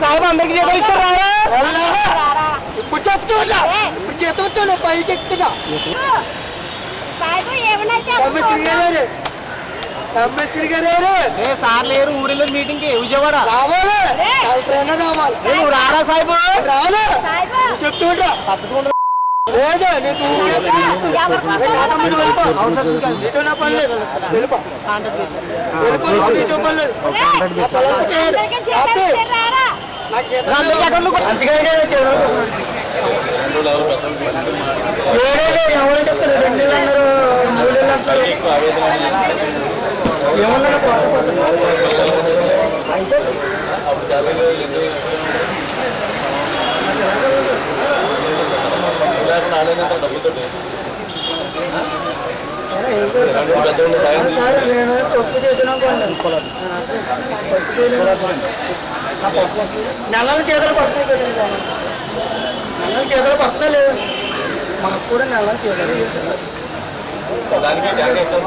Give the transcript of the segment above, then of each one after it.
సాహెబ్ అందరికి జీతం ఇస్తారు ఇప్పుడు చెప్తున్నా ఇప్పుడు జీతం వస్తాడు పైకి ఎక్కుతున్నా కమ్మేశ్వరి గారు సార్ లేరు ఊరిలో మీటింగ్ కి విజయవాడ రావాలి ట్రైనర్ రావాలి రారా సాహిబ్ రావాలి చెప్తుంటా లేదు నేను కాదమ్మ వెళ్ళిపో నీతో నా పని లేదు వెళ్ళిపో వెళ్ళిపో నీతో పని లేదు నా పిల్లలు పుట్టారు హ్యాపీ నాకు చేత అంతగా ఎవరో చెప్తారు 2 నెలలు అన్నారు 3 నెలలు అంటారు ఏమన్నా పోతే పోతుంది అయిపోతుంది సార్ నేను తప్పు చేసిన తప్పు చేయలేదు నెలలు చేతులు పడుతున్నాయి కదండి నెలలు చేతులు పడుతున్నా లేదు మాకు కూడా నెలలు చేతులు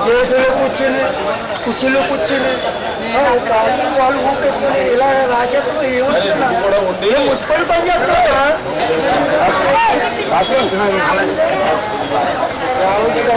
దేశంలో కుర్చీలో కూర్చుని వాళ్ళు ఊపేసుకుని ఇలా రాసేస్తాం ఏముంటుందా మున్సిపల్ పని చేస్తున్నా